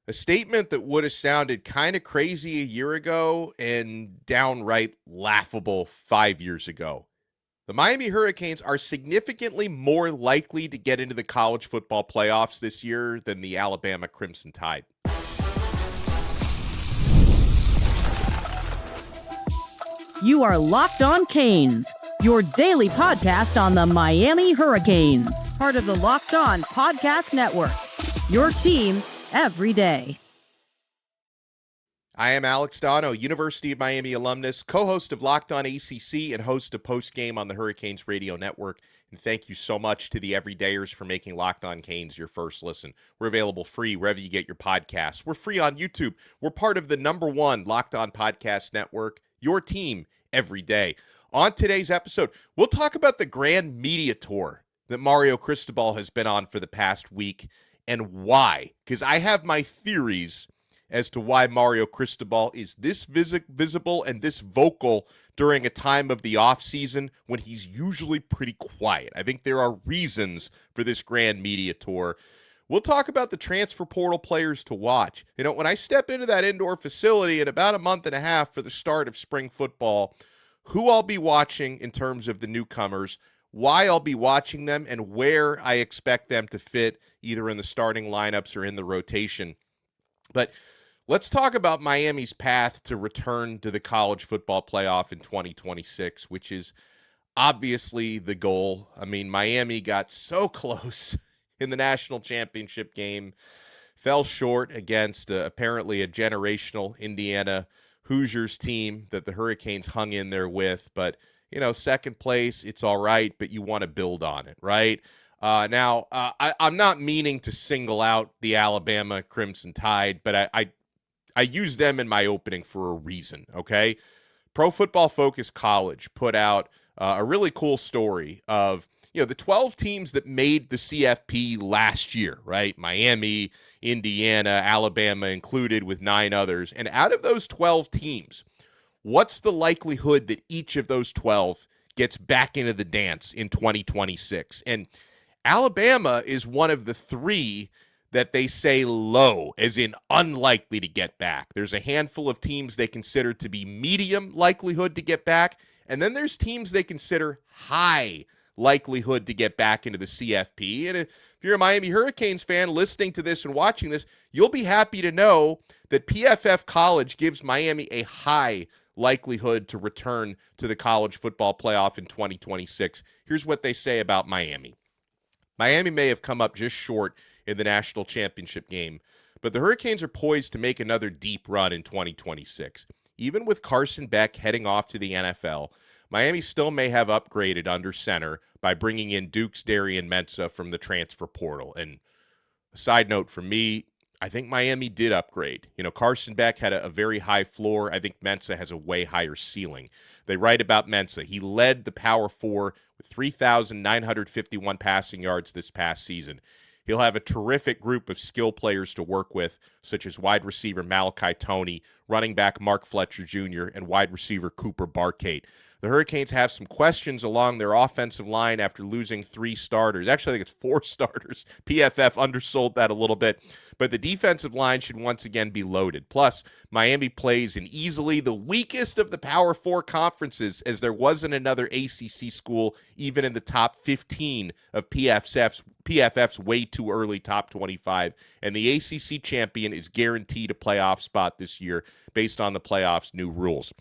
A statement that would have sounded kind of crazy a year ago and downright laughable 5 years ago. The Miami Hurricanes are significantly more likely to get into the college football playoffs this year than the Alabama Crimson Tide. You are Locked On Canes, your daily podcast on the Miami Hurricanes, part of the Locked On Podcast Network, your team every day. I am Alex Donno, University of Miami alumnus, co-host of Locked On ACC and host of Postgame on the Hurricanes Radio Network. And thank you so much to the everydayers for making Locked On Canes your first listen. We're available free wherever you get your podcasts. We're free on YouTube. We're part of the #1 Locked On Podcast Network, your team every day. On today's episode, we'll talk about the grand media tour that Mario Cristobal has been on for the past week and why. Because I have my theories as to why Mario Cristobal is this visible and this vocal during a time of the offseason when he's usually pretty quiet. I think there are reasons for this grand media tour. We'll talk about the transfer portal players to watch. You know, when I step into that indoor facility in about a month and a half for the start of spring football, who I'll be watching in terms of the newcomers, why I'll be watching them, and where I expect them to fit either in the starting lineups or in the rotation. But let's talk about Miami's path to return to the college football playoff in 2026, which is obviously the goal. I mean, Miami got so close in the national championship game, fell short against apparently a generational Indiana Hoosiers team that the Hurricanes hung in there with. But, you know, second place, it's all right, but you want to build on it, right? Now, I'm not meaning to single out the Alabama Crimson Tide, but I use them in my opening for a reason, okay? Pro Football Focus College put out a really cool story of, you know, the 12 teams that made the CFP last year, right? Miami, Indiana, Alabama included with 9 others. And out of those 12 teams, what's the likelihood that each of those 12 gets back into the dance in 2026? And Alabama is one of the 3 that they say low, as in unlikely to get back. There's a handful of teams they consider to be medium likelihood to get back, and then there's teams they consider high likelihood to get back into the CFP. And if you're a Miami Hurricanes fan listening to this and watching this, you'll be happy to know that PFF College gives Miami a high likelihood to return to the college football playoff in 2026. Here's what they say about Miami. Miami may have come up just short in the national championship game, but the Hurricanes are poised to make another deep run in 2026. Even with Carson Beck heading off to the NFL, Miami still may have upgraded under center by bringing in Duke's Darian Mensah from the transfer portal. And a side note from me, I think Miami did upgrade. You know, Carson Beck had a very high floor. I think Mensah has a way higher ceiling. They write about Mensah. He led the Power 4 with 3,951 passing yards this past season. He'll have a terrific group of skill players to work with, such as wide receiver Malachi Toney, running back Mark Fletcher Jr., and wide receiver Cooper Barkate. The Hurricanes have some questions along their offensive line after losing 3 starters. Actually, I think it's 4 starters. PFF undersold that a little bit. But the defensive line should once again be loaded. Plus, Miami plays in easily the weakest of the Power 4 conferences, as there wasn't another ACC school even in the top 15 of PFF's way too early top 25. And the ACC champion is guaranteed a playoff spot this year based on the playoffs' new rules.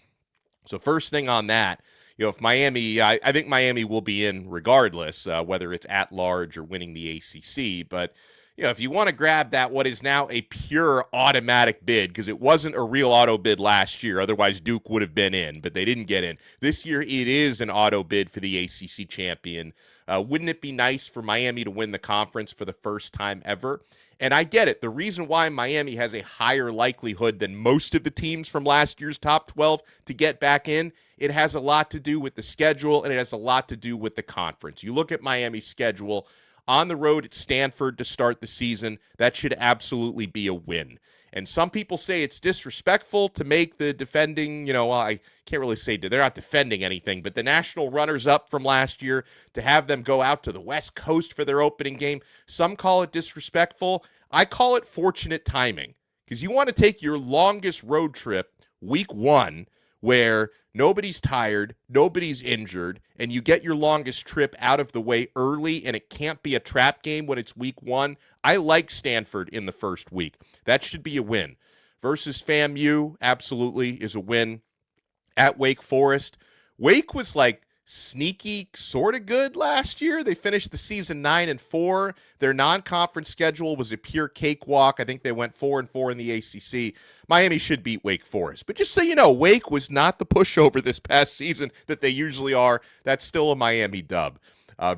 So first thing on that, you know, if Miami, I think Miami will be in regardless, whether it's at large or winning the ACC. But, you know, if you want to grab that, what is now a pure automatic bid, because it wasn't a real auto bid last year, otherwise Duke would have been in, but they didn't get in. This year it is an auto bid for the ACC champion. Wouldn't it be nice for Miami to win the conference for the first time ever? And I get it. The reason why Miami has a higher likelihood than most of the teams from last year's top 12 to get back in, it has a lot to do with the schedule, and it has a lot to do with the conference. You look at Miami's schedule, on the road at Stanford to start the season, that should absolutely be a win. And some people say it's disrespectful to make the defending, well, I can't really say they're not defending anything, but the national runners-up from last year, to have them go out to the West Coast for their opening game. Some call it disrespectful. I call it fortunate timing, because you want to take your longest road trip week 1 where nobody's tired, nobody's injured, and you get your longest trip out of the way early, and it can't be a trap game when it's week 1. I like Stanford in the first week. That should be a win. Versus FAMU, absolutely, is a win. At Wake Forest, Wake was like sneaky, sort of good last year. They finished the season 9-4. Their non-conference schedule was a pure cakewalk. I think they went 4-4 in the ACC. Miami should beat Wake Forest. But just so you know, Wake was not the pushover this past season that they usually are. That's still a Miami dub.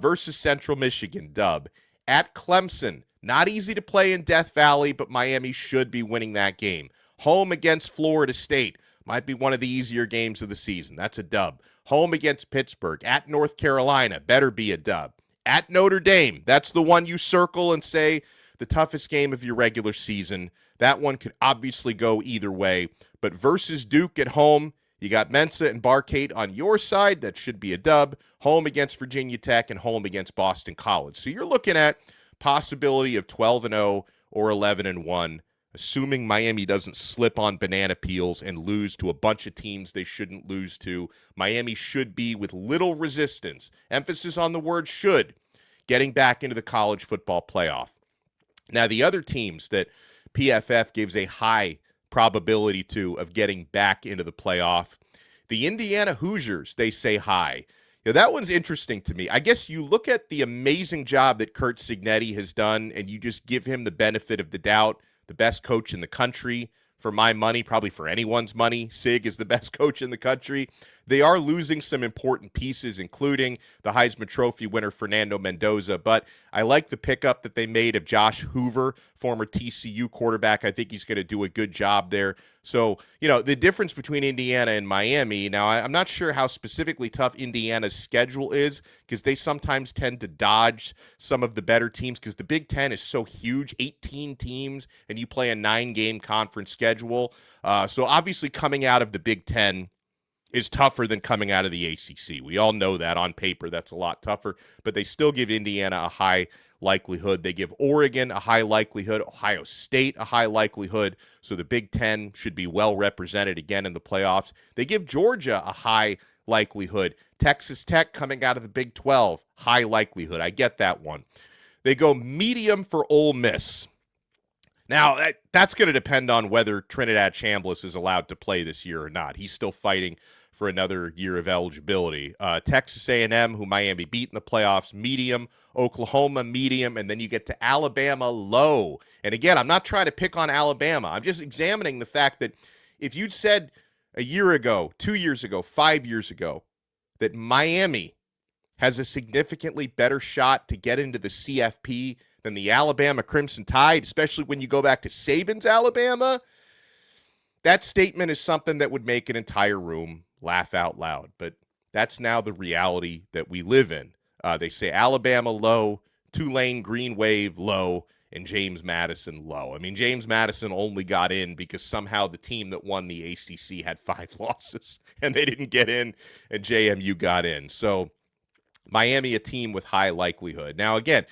Versus Central Michigan, dub. At Clemson, not easy to play in Death Valley, but Miami should be winning that game. Home against Florida State. Might be one of the easier games of the season. That's a dub. Home against Pittsburgh. At North Carolina. Better be a dub. At Notre Dame. That's the one you circle and say the toughest game of your regular season. That one could obviously go either way. But versus Duke at home, you got Mensah and Barkate on your side. That should be a dub. Home against Virginia Tech and home against Boston College. So you're looking at possibility of 12-0 or 11-1. Assuming Miami doesn't slip on banana peels and lose to a bunch of teams they shouldn't lose to. Miami should be, with little resistance, emphasis on the word should, getting back into the college football playoff. Now, the other teams that PFF gives a high probability to of getting back into the playoff, the Indiana Hoosiers, they say high. Yeah, that one's interesting to me. I guess you look at the amazing job that Curt Cignetti has done, and you just give him the benefit of the doubt. The best coach in the country, for my money, probably for anyone's money. Sig is the best coach in the country. They are losing some important pieces, including the Heisman Trophy winner, Fernando Mendoza. But I like the pickup that they made of Josh Hoover, former TCU quarterback. I think he's going to do a good job there. So, the difference between Indiana and Miami, now I'm not sure how specifically tough Indiana's schedule is, because they sometimes tend to dodge some of the better teams, because the Big Ten is so huge, 18 teams, and you play a 9-game conference schedule. So obviously coming out of the Big Ten is tougher than coming out of the ACC. We all know that on paper. That's a lot tougher, but they still give Indiana a high likelihood. They give Oregon a high likelihood, Ohio State a high likelihood, so the Big Ten should be well represented again in the playoffs. They give Georgia a high likelihood. Texas Tech coming out of the Big 12, high likelihood. I get that one. They go medium for Ole Miss. Now, that's going to depend on whether Trinidad Chambliss is allowed to play this year or not. He's still fighting for another year of eligibility. Texas A&M, who Miami beat in the playoffs, medium. Oklahoma, medium. And then you get to Alabama, low. And again, I'm not trying to pick on Alabama. I'm just examining the fact that if you'd said a year ago, 2 years ago, 5 years ago, that Miami has a significantly better shot to get into the CFP than the Alabama Crimson Tide, especially when you go back to Saban's Alabama, that statement is something that would make an entire room laugh out loud. But that's now the reality that we live in. They say Alabama low, Tulane Green Wave low, and James Madison low. I mean, James Madison only got in because somehow the team that won the ACC had 5 losses, and they didn't get in, and JMU got in. So Miami, a team with high likelihood. Now, again,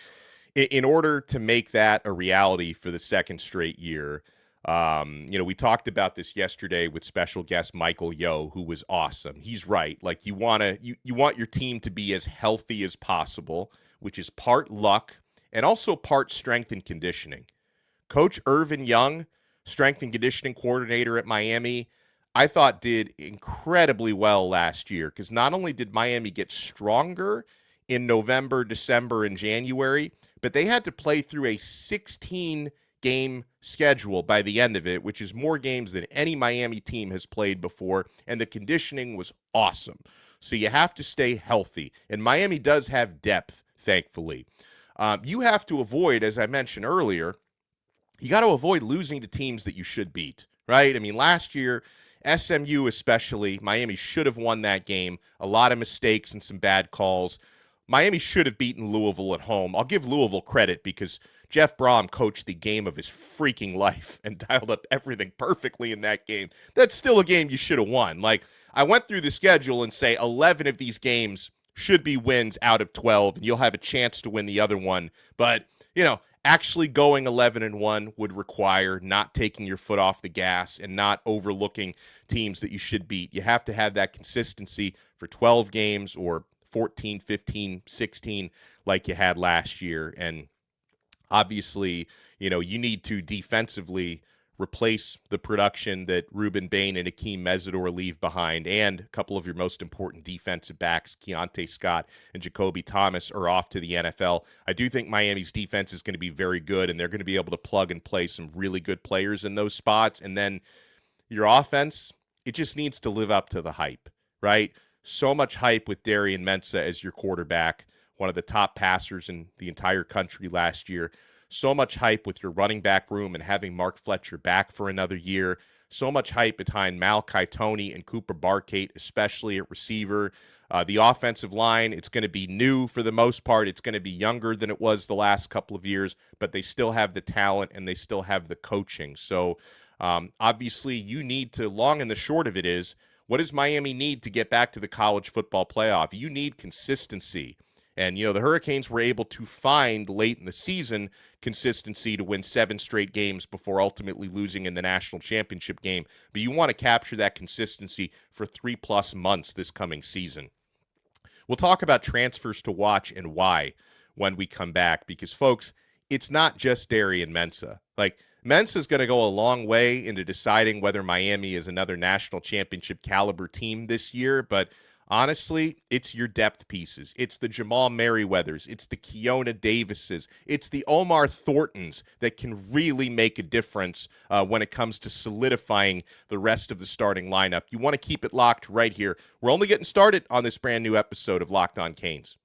in order to make that a reality for the second straight year, we talked about this yesterday with special guest Michael Yo, who was awesome. He's right. Like you want your team to be as healthy as possible, which is part luck and also part strength and conditioning. Coach Irvin Young, strength and conditioning coordinator at Miami, I thought did incredibly well last year, because not only did Miami get stronger in November, December, and January, but they had to play through a 16-game schedule by the end of it, which is more games than any Miami team has played before, and the conditioning was awesome. So you have to stay healthy, and Miami does have depth, thankfully. You have to avoid, as I mentioned earlier, you got to avoid losing to teams that you should beat, right? I mean, last year, SMU especially, Miami should have won that game. A lot of mistakes and some bad calls. Miami should have beaten Louisville at home. I'll give Louisville credit because Jeff Brom coached the game of his freaking life and dialed up everything perfectly in that game. That's still a game you should have won. Like, I went through the schedule and say 11 of these games should be wins out of 12, and you'll have a chance to win the other one. But, actually going 11-1 would require not taking your foot off the gas and not overlooking teams that you should beat. You have to have that consistency for 12 games or 14, 15, 16 like you had last year. And obviously, you need to defensively replace the production that Ruben Bain and Akeem Mesidor leave behind, and a couple of your most important defensive backs, Keontae Scott and Jacoby Thomas, are off to the NFL. I do think Miami's defense is going to be very good, and they're going to be able to plug and play some really good players in those spots. And then your offense, it just needs to live up to the hype, right? So much hype with Darian Mensah as your quarterback, one of the top passers in the entire country last year. So much hype with your running back room and having Mark Fletcher back for another year. So much hype behind Malachi, Toney, and Cooper Barkate, especially at receiver. The offensive line, it's going to be new for the most part. It's going to be younger than it was the last couple of years, but they still have the talent and they still have the coaching. So obviously you need to, long and the short of it is, what does Miami need to get back to the college football playoff? You need consistency. And, the Hurricanes were able to find late in the season consistency to win 7 straight games before ultimately losing in the national championship game. But you want to capture that consistency for 3+ months this coming season. We'll talk about transfers to watch and why when we come back, because, folks, it's not just Darian Mensah. Mensah is going to go a long way into deciding whether Miami is another national championship caliber team this year, but honestly, it's your depth pieces. It's the Jamal Meriweathers. It's the Keona Davises. It's the Omar Thorntons that can really make a difference when it comes to solidifying the rest of the starting lineup. You want to keep it locked right here. We're only getting started on this brand new episode of Locked On Canes.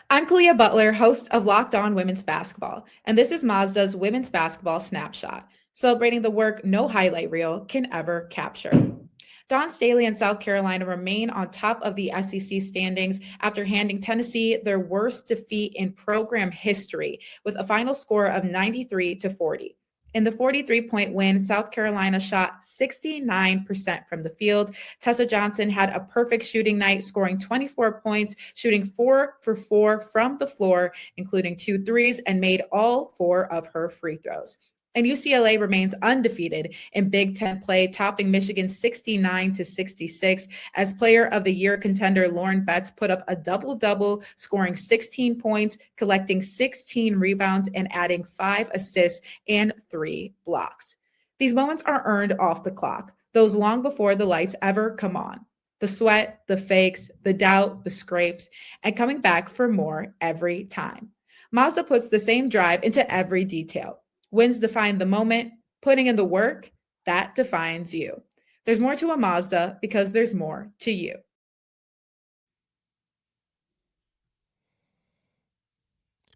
I'm Kalia Butler, host of Locked On Women's Basketball, and this is Mazda's Women's Basketball Snapshot, celebrating the work no highlight reel can ever capture. Dawn Staley and South Carolina remain on top of the SEC standings after handing Tennessee their worst defeat in program history with a final score of 93-40. In the 43-point win, South Carolina shot 69% from the field. Tessa Johnson had a perfect shooting night, scoring 24 points, shooting 4 for 4 from the floor, including 2 threes, and made all 4 of her free throws. And UCLA remains undefeated in Big Ten play, topping Michigan 69-66 as Player of the Year contender Lauren Betts put up a double-double, scoring 16 points, collecting 16 rebounds, and adding 5 assists and 3 blocks. These moments are earned off the clock, those long before the lights ever come on. The sweat, the fakes, the doubt, the scrapes, and coming back for more every time. Mazda puts the same drive into every detail. Wins define the moment, putting in the work, that defines you. There's more to a Mazda because there's more to you.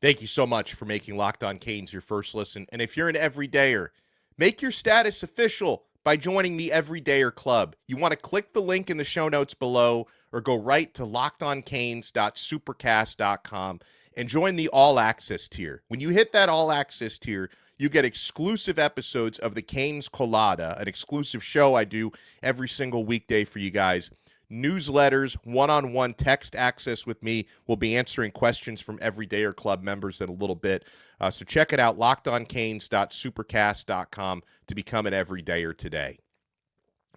Thank you so much for making Locked On Canes your first listen. And if you're an everydayer, make your status official by joining the Everydayer Club. You want to click the link in the show notes below or go right to lockedoncanes.supercast.com and join the All Access tier. When you hit that All Access tier, you get exclusive episodes of the Canes Colada, an exclusive show I do every single weekday for you guys. Newsletters, one-on-one text access with me. We'll be answering questions from Everydayer Club members in a little bit. So check it out, lockedoncanes.supercast.com to become an Everydayer today.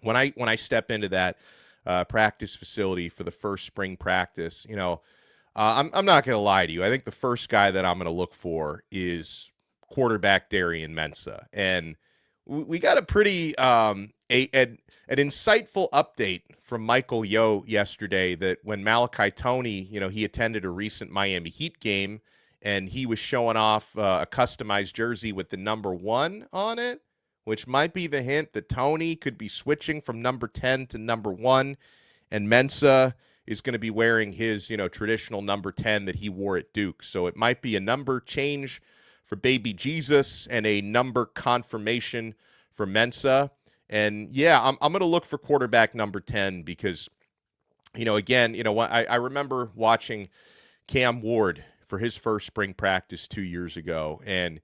When I step into that practice facility for the first spring practice, I'm not going to lie to you. I think the first guy that I'm going to look for is quarterback Darian Mensah. And we got a pretty an insightful update from Michael Yo yesterday that when Malachi Toney, he attended a recent Miami Heat game and he was showing off a customized jersey with the number 1 on it, which might be the hint that Toney could be switching from number 10 to number 1, and Mensah is going to be wearing his, traditional number 10 that he wore at Duke. So it might be a number change for baby Jesus and a number confirmation for Mensah. And yeah, I'm going to look for quarterback number 10 because, I remember watching Cam Ward for his first spring practice 2 years ago, and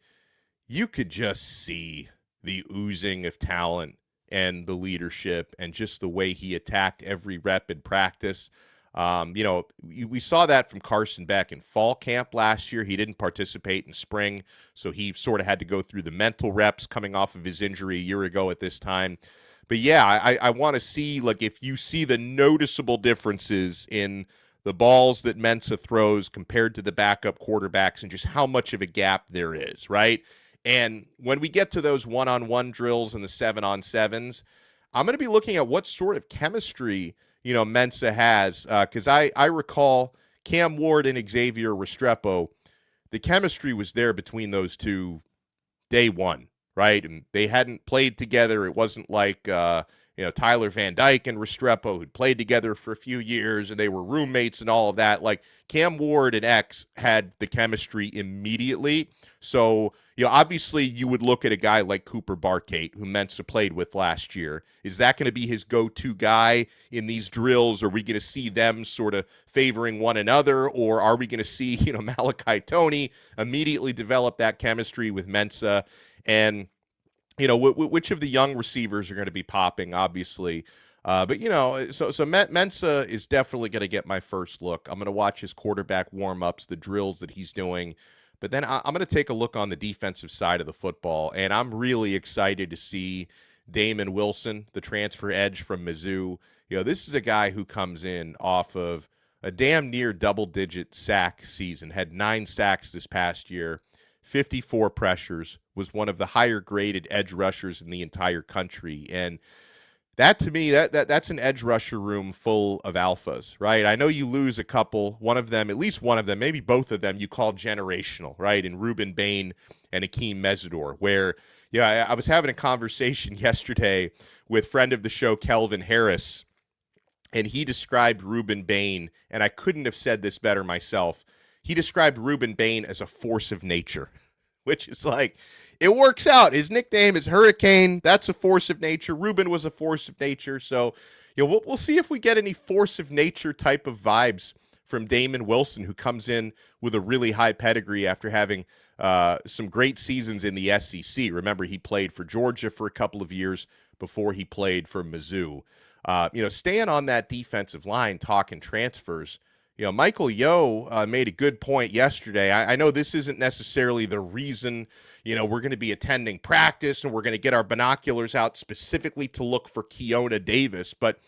you could just see the oozing of talent and the leadership and just the way he attacked every rep in practice. We saw that from Carson Beck in fall camp last year. He didn't participate in spring, so he sort of had to go through the mental reps coming off of his injury a year ago at this time. But yeah, I want to see, like, if you see the noticeable differences in the balls that Mensah throws compared to the backup quarterbacks and just how much of a gap there is, right? And when we get to those one-on-one drills and the 7-on-7s, I'm going to be looking at what sort of chemistry, Mensah has, because I recall Cam Ward and Xavier Restrepo, the chemistry was there between those two day one, right? And they hadn't played together. It wasn't like, Tyler Van Dyke and Restrepo who'd played together for a few years and they were roommates and all of that. Like Cam Ward and X had the chemistry immediately. So, obviously you would look at a guy like Cooper Barkate, who Mensah played with last year. Is that going to be his go-to guy in these drills? Are we going to see them sort of favoring one another? Or are we going to see, Malachi Toney immediately develop that chemistry with Mensah? And which of the young receivers are going to be popping, obviously. So Mensah is definitely going to get my first look. I'm going to watch his quarterback warm-ups, the drills that he's doing. But then I'm going to take a look on the defensive side of the football, and I'm really excited to see Damon Wilson, the transfer edge from Mizzou. This is a guy who comes in off of a damn near double-digit sack season, had 9 sacks this past year, 54 pressures, was one of the higher graded edge rushers in the entire country. And that, to me, that's an edge rusher room full of alphas, right? I know you lose a couple, at least one of them, maybe both of them you call generational, right? In Ruben Bain and Akeem Mesidor, where, I was having a conversation yesterday with friend of the show, Kelvin Harris, and he described Ruben Bain, and I couldn't have said this better myself. He described Ruben Bain as a force of nature, which is like, it works out. His nickname is Hurricane. That's a force of nature. Ruben was a force of nature. So, we'll see if we get any force of nature type of vibes from Damon Wilson, who comes in with a really high pedigree after having some great seasons in the SEC. Remember, he played for Georgia for a couple of years before he played for Mizzou. Staying on that defensive line, talking transfers, Michael Yo made a good point yesterday. I know this isn't necessarily the reason, we're going to be attending practice and we're going to get our binoculars out specifically to look for Keona Davis. But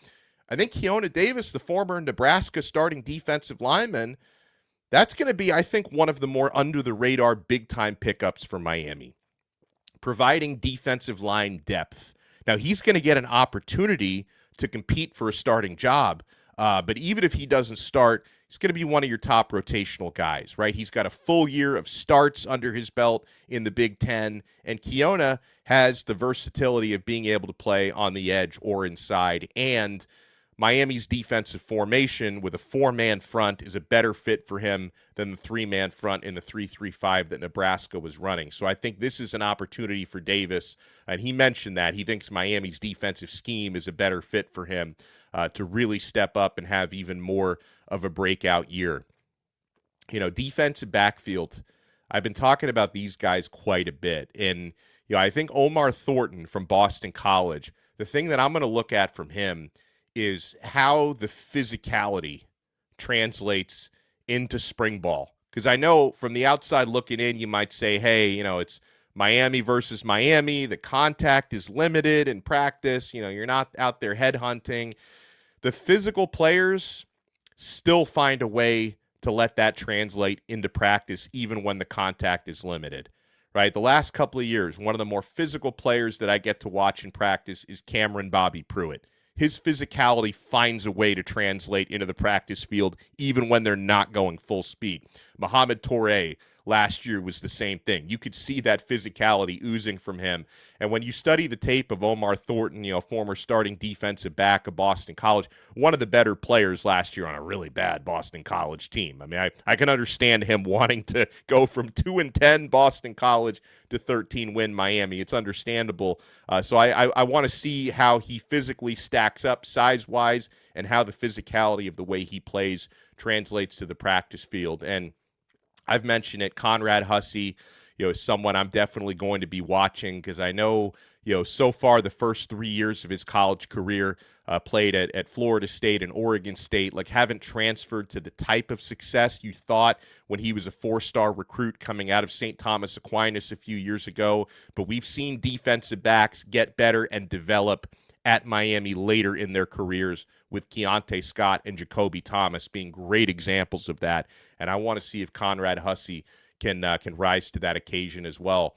I think Keona Davis, the former Nebraska starting defensive lineman, that's going to be, I think, one of the more under-the-radar big-time pickups for Miami, providing defensive line depth. Now, he's going to get an opportunity to compete for a starting job. But even if he doesn't start, he's going to be one of your top rotational guys, right? He's got a full year of starts under his belt in the Big Ten, and Keona has the versatility of being able to play on the edge or inside. And Miami's defensive formation with a 4-man front is a better fit for him than the 3-man front in the 3-3-5 that Nebraska was running. So I think this is an opportunity for Davis, and he mentioned that. He thinks Miami's defensive scheme is a better fit for him to really step up and have even more of a breakout year. Defensive backfield, I've been talking about these guys quite a bit. And, I think Omar Thornton from Boston College, the thing that I'm going to look at from him is how the physicality translates into spring ball. Because I know from the outside looking in, you might say, hey, it's Miami versus Miami. The contact is limited in practice. You're not out there headhunting. The physical players still find a way to let that translate into practice even when the contact is limited, right? The last couple of years, one of the more physical players that I get to watch in practice is Cameron Bobby Pruitt. His physicality finds a way to translate into the practice field even when they're not going full speed. Mohamed Touré last year was the same thing. You could see that physicality oozing from him. And when you study the tape of Omar Thornton, former starting defensive back of Boston College, one of the better players last year on a really bad Boston College team. I mean, I can understand him wanting to go from 2-10 Boston College to 13-win Miami. It's understandable. So I want to see how he physically stacks up size-wise and how the physicality of the way he plays translates to the practice field. And I've mentioned it, Conrad Hussey, is someone I'm definitely going to be watching because I know, So far the first 3 years of his college career, played at Florida State and Oregon State, like haven't transferred to the type of success you thought when he was a 4-star recruit coming out of St. Thomas Aquinas a few years ago. But we've seen defensive backs get better and develop at Miami later in their careers, with Keontae Scott and Jacoby Thomas being great examples of that. And I want to see if Conrad Hussey can rise to that occasion as well.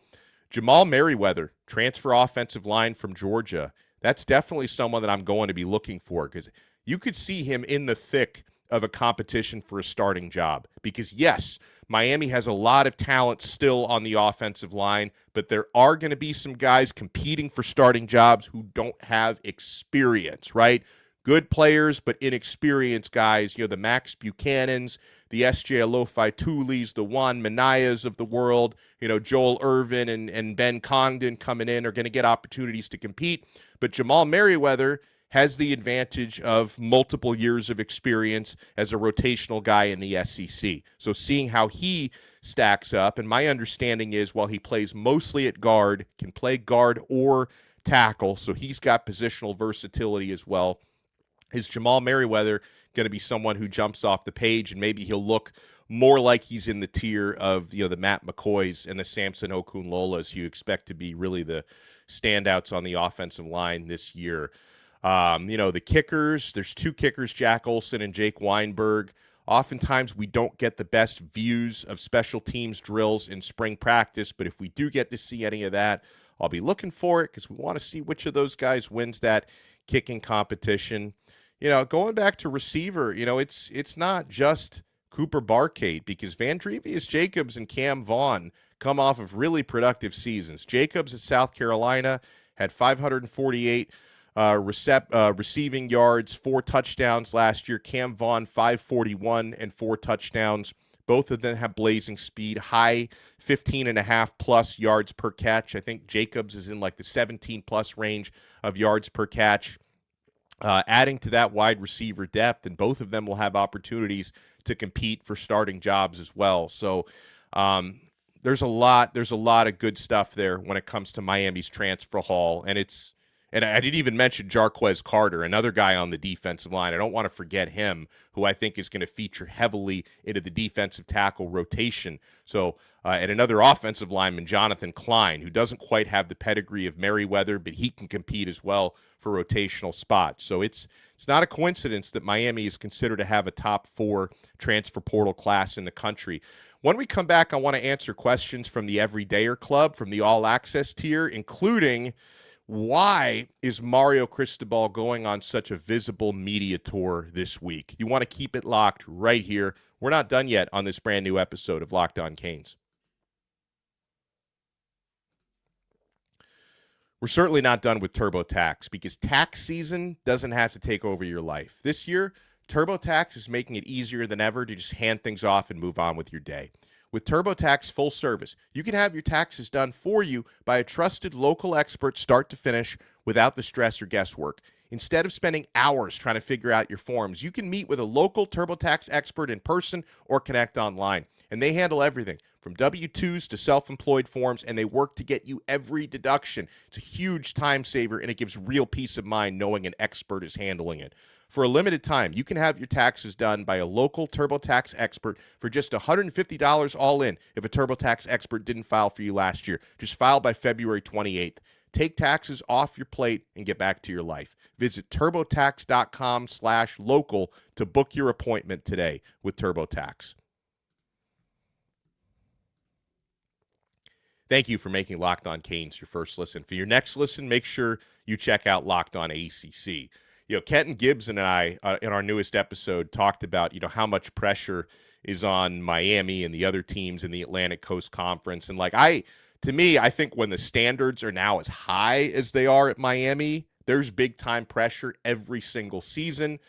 Jamal Meriweather, transfer offensive line from Georgia. That's definitely someone that I'm going to be looking for, because you could see him in the thick of a competition for a starting job. Because, yes, Miami has a lot of talent still on the offensive line, but there are going to be some guys competing for starting jobs who don't have experience, right? Good players, but inexperienced guys, the Max Buchanans, the S.J. Alofi Tulis, the Juan Minayas of the world, Joel Irvin and Ben Congdon coming in are going to get opportunities to compete. But Jamal Meriweather has the advantage of multiple years of experience as a rotational guy in the SEC. So seeing how he stacks up, and my understanding is while he plays mostly at guard, can play guard or tackle, so he's got positional versatility as well. Is Jamal Meriweather going to be someone who jumps off the page, and maybe he'll look more like he's in the tier of the Matt McCoys and the Samson Okunlolas you expect to be really the standouts on the offensive line this year. The kickers, there's 2 kickers, Jack Olson and Jake Weinberg. Oftentimes we don't get the best views of special teams drills in spring practice, but if we do get to see any of that, I'll be looking for it, because we want to see which of those guys wins that kicking competition. Going back to receiver, it's not just Cooper Barkate, because Vandrevius Jacobs and Cam Vaughn come off of really productive seasons. Jacobs at South Carolina had 548 receiving yards, 4 touchdowns last year. Cam Vaughn, 541 and 4 touchdowns. Both of them have blazing speed, high 15.5 plus yards per catch. I think Jacobs is in like the 17 plus range of yards per catch. Adding to that wide receiver depth, and both of them will have opportunities to compete for starting jobs as well. So there's a lot of good stuff there when it comes to Miami's transfer haul, and I didn't even mention Jarquez Carter, another guy on the defensive line. I don't want to forget him, who I think is going to feature heavily into the defensive tackle rotation. So, and another offensive lineman, Jonathan Klein, who doesn't quite have the pedigree of Meriweather, but he can compete as well for rotational spots. So it's not a coincidence that Miami is considered to have a top 4 transfer portal class in the country. When we come back, I want to answer questions from the Everydayer Club, from the All Access tier, including why is Mario Cristobal going on such a visible media tour this week? You want to keep it locked right here. We're not done yet on this brand new episode of Locked On Canes. We're certainly not done with TurboTax, because tax season doesn't have to take over your life. This year, TurboTax is making it easier than ever to just hand things off and move on with your day. With TurboTax Full Service, you can have your taxes done for you by a trusted local expert start to finish without the stress or guesswork. Instead of spending hours trying to figure out your forms, you can meet with a local TurboTax expert in person or connect online. And they handle everything from W-2s to self-employed forms, and they work to get you every deduction. It's a huge time saver, and it gives real peace of mind knowing an expert is handling it. For a limited time, you can have your taxes done by a local TurboTax expert for just $150 all in if a TurboTax expert didn't file for you last year. Just file by February 28th. Take taxes off your plate and get back to your life. Visit TurboTax.com/local to book your appointment today with TurboTax. Thank you for making Locked On Canes your first listen. For your next listen, make sure you check out Locked On ACC. Kenton Gibson and I, in our newest episode, talked about, how much pressure is on Miami and the other teams in the Atlantic Coast Conference. And I think when the standards are now as high as they are at Miami, there's big time pressure every single season.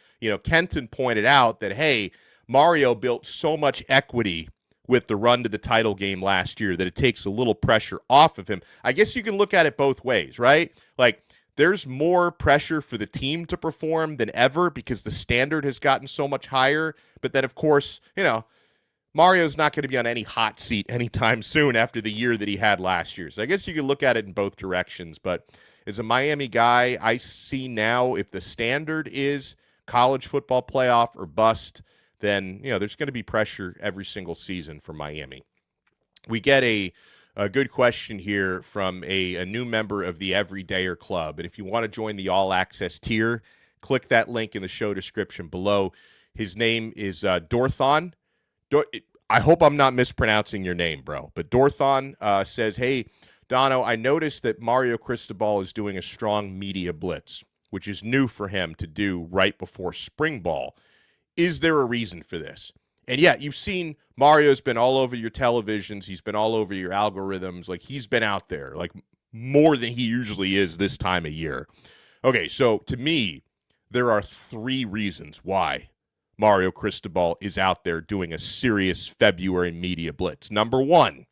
Kenton pointed out that, hey, Mario built so much equity with the run to the title game last year that it takes a little pressure off of him. I guess you can look at it both ways, right? There's more pressure for the team to perform than ever because the standard has gotten so much higher. But then, of course, Mario's not going to be on any hot seat anytime soon after the year that he had last year. So I guess you can look at it in both directions. But as a Miami guy, I see now if the standard is college football playoff or bust, then, there's going to be pressure every single season for Miami. We get a good question here from a new member of the Everydayer Club. And if you want to join the All Access tier, click that link in the show description below. His name is Dorthon. I hope I'm not mispronouncing your name, bro. But Dorthon says, hey, Donno, I noticed that Mario Cristobal is doing a strong media blitz, which is new for him to do right before spring ball. Is there a reason for this? And yeah, you've seen Mario's been all over your televisions. He's been all over your algorithms. Like, he's been out there, like, more than he usually is this time of year. Okay, so to me, there are 3 reasons why Mario Cristobal is out there doing a serious February media blitz. Number 1,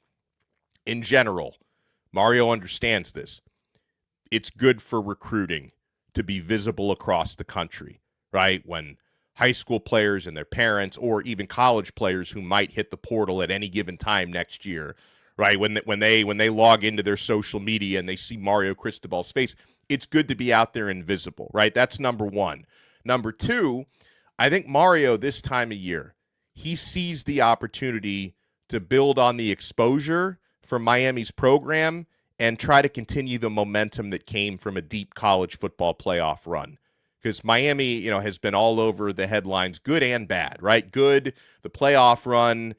in general, Mario understands this. It's good for recruiting to be visible across the country, right? When high school players and their parents, or even college players who might hit the portal at any given time next year, right? When they log into their social media and they see Mario Cristobal's face, it's good to be out there and visible, right? That's number 1. Number 2, I think Mario this time of year, he sees the opportunity to build on the exposure for Miami's program and try to continue the momentum that came from a deep college football playoff run. Because Miami, has been all over the headlines, good and bad, right? Good, the playoff run,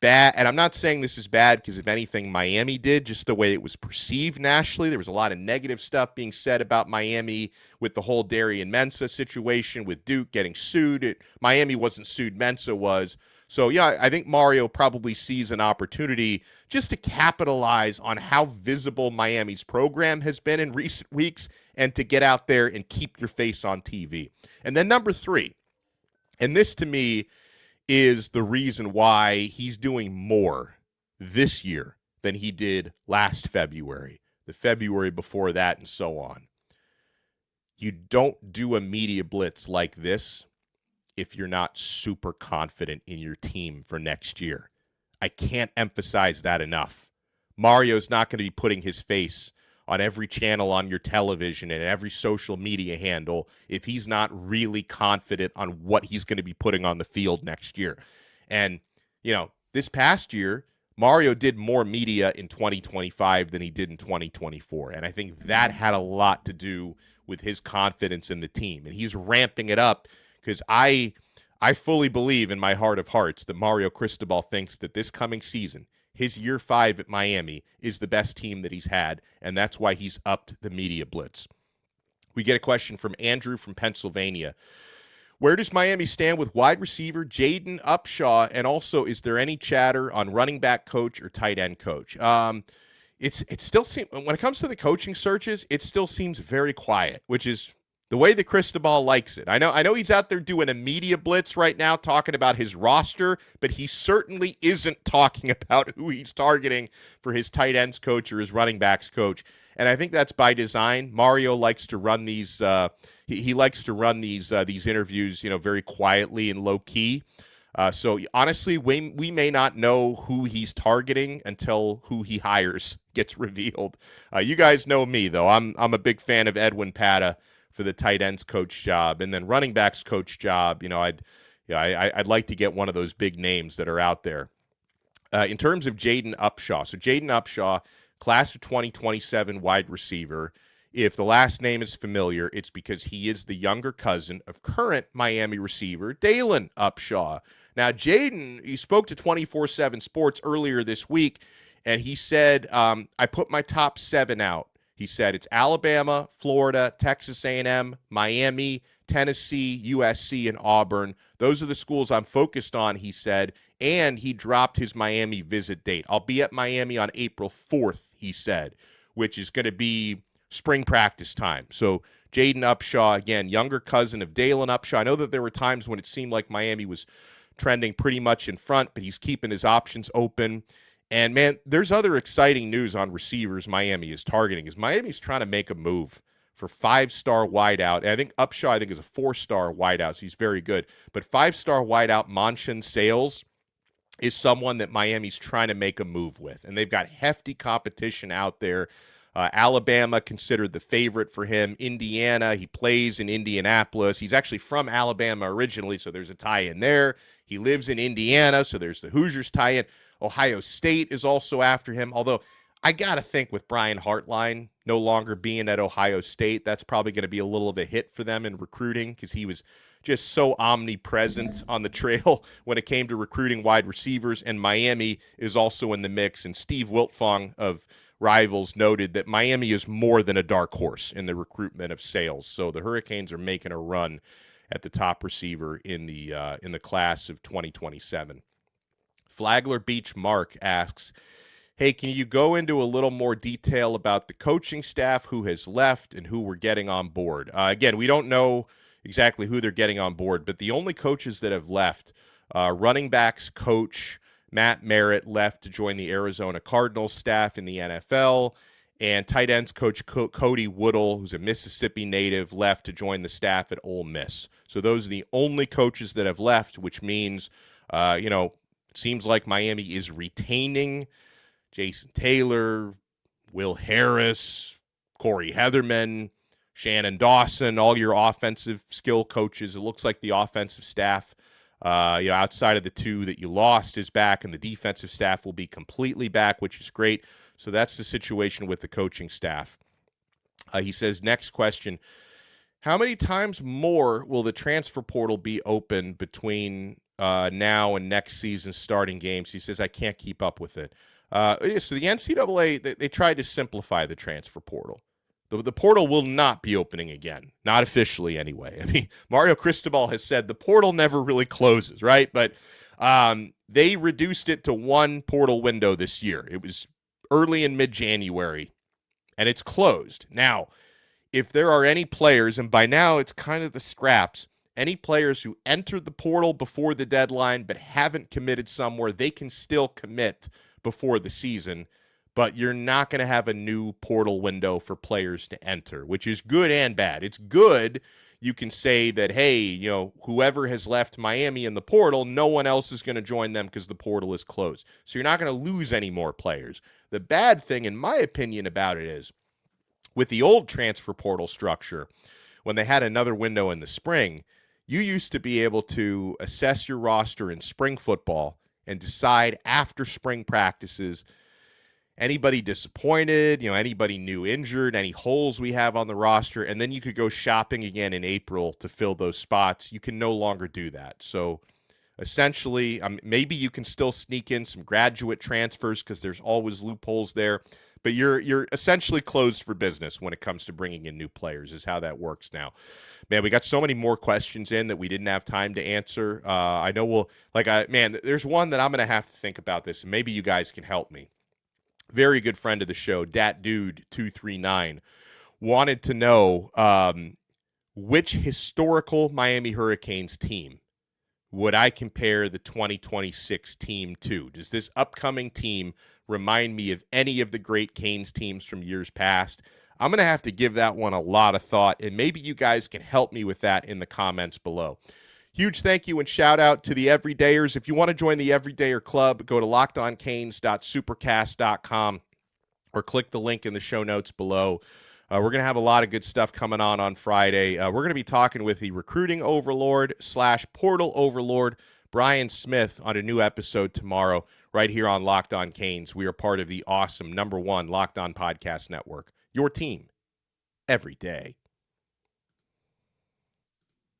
bad. And I'm not saying this is bad because, if anything, Miami did, just the way it was perceived nationally. There was a lot of negative stuff being said about Miami with the whole Darian Mensah situation, with Duke getting sued. Miami wasn't sued, Mensah was. So, yeah, I think Mario probably sees an opportunity just to capitalize on how visible Miami's program has been in recent weeks and to get out there and keep your face on TV. And then number 3, and this to me is the reason why he's doing more this year than he did last February, the February before that, and so on. You don't do a media blitz like this if you're not super confident in your team for next year. I can't emphasize that enough. Mario's not going to be putting his face on every channel on your television and every social media handle if he's not really confident on what he's going to be putting on the field next year. And, this past year, Mario did more media in 2025 than he did in 2024. And I think that had a lot to do with his confidence in the team. And he's ramping it up because I fully believe in my heart of hearts that Mario Cristobal thinks that this coming season, his year 5 at Miami, is the best team that he's had, and that's why he's upped the media blitz. We get a question from Andrew from Pennsylvania. Where does Miami stand with wide receiver Jaden, Upshaw, and also is there any chatter on running back coach or tight end coach? It still seems, when it comes to the coaching searches, it still seems very quiet, which is the way that Cristobal likes it. I know he's out there doing a media blitz right now talking about his roster, but he certainly isn't talking about who he's targeting for his tight ends coach or his running backs coach. And I think that's by design. Mario likes to run these he likes to run these interviews, very quietly and low key. So honestly, we may not know who he's targeting until who he hires gets revealed. You guys know me though. I'm a big fan of Edwin Pata for the tight ends coach job, and then running backs coach job. I'd like to get one of those big names that are out there. In terms of Jaden Upshaw, so Jaden Upshaw, class of 2027 wide receiver. If the last name is familiar, it's because he is the younger cousin of current Miami receiver Dalen Upshaw. Now, Jaden, he spoke to 24/7 Sports earlier this week, and he said, I put my top 7 out. He said it's Alabama, Florida, Texas A&M, Miami, Tennessee, USC, and Auburn. Those are the schools I'm focused on, he said, and he dropped his Miami visit date. I'll be at Miami on April 4th, he said, which is going to be spring practice time. So Jaden Upshaw, again, younger cousin of Dalen Upshaw. I know that there were times when it seemed like Miami was trending pretty much in front, but he's keeping his options open. And, man, there's other exciting news on receivers Miami is targeting. Miami's trying to make a move for 5-star wideout. And I think Upshaw, is a 4-star wideout, so he's very good. But 5-star wideout Monshun Sales is someone that Miami's trying to make a move with. And they've got hefty competition out there. Alabama considered the favorite for him. Indiana, he plays in Indianapolis. He's actually from Alabama originally, so there's a tie-in there. He lives in Indiana, so there's the Hoosiers tie-in. Ohio State is also after him, although I got to think with Brian Hartline no longer being at Ohio State, that's probably going to be a little of a hit for them in recruiting because he was just so omnipresent on the trail when it came to recruiting wide receivers, and Miami is also in the mix. And Steve Wiltfong of Rivals noted that Miami is more than a dark horse in the recruitment of sales. So the Hurricanes are making a run at the top receiver in the class of 2027. Flagler Beach Mark asks, hey, can you go into a little more detail about the coaching staff, who has left and who we're getting on board? Again, we don't know exactly who they're getting on board, but the only coaches that have left, running backs coach Matt Merritt left to join the Arizona Cardinals staff in the NFL, and tight ends coach Cody Woodall, who's a Mississippi native, left to join the staff at Ole Miss. So those are the only coaches that have left, which means, it seems like Miami is retaining Jason Taylor, Will Harris, Corey Heatherman, Shannon Dawson, all your offensive skill coaches. It looks like the offensive staff, outside of the two that you lost, is back, and the defensive staff will be completely back, which is great. So that's the situation with the coaching staff. He says, next question, how many times more will the transfer portal be open between now and next season's starting games? He says, I can't keep up with it. So the NCAA, they tried to simplify the transfer portal. The portal will not be opening again, not officially anyway. I mean, Mario Cristobal has said the portal never really closes, right? But they reduced it to one portal window this year. It was early in mid-January, and it's closed. Now, if there are any players, and by now it's kind of the scraps, any players who entered the portal before the deadline but haven't committed somewhere, they can still commit before the season, but you're not going to have a new portal window for players to enter, which is good and bad. It's good. You can say that, hey, whoever has left Miami in the portal, no one else is going to join them because the portal is closed. So you're not going to lose any more players. The bad thing, in my opinion, about it is with the old transfer portal structure, when they had another window in the spring, you used to be able to assess your roster in spring football and decide after spring practices, anybody disappointed, anybody new injured, any holes we have on the roster, and then you could go shopping again in April to fill those spots. You can no longer do that. So essentially, maybe you can still sneak in some graduate transfers because there's always loopholes there, but you're essentially closed for business when it comes to bringing in new players is how that works now. Man, we got so many more questions in that we didn't have time to answer. I know there's one that I'm going to have to think about this, and maybe you guys can help me. Very good friend of the show, Dat Dude 239, wanted to know which historical Miami Hurricanes team would I compare the 2026 team to? Does this upcoming team remind me of any of the great Canes teams from years past? I'm going to have to give that one a lot of thought, and maybe you guys can help me with that in the comments below. Huge thank you and shout out to the Everydayers. If you want to join the Everydayer Club, go to lockedoncanes.supercast.com or click the link in the show notes below. We're going to have a lot of good stuff coming on Friday. We're going to be talking with the recruiting overlord / portal overlord, Brian Smith, on a new episode tomorrow right here on Locked On Canes. We are part of the awesome #1 Locked On Podcast Network. Your team every day.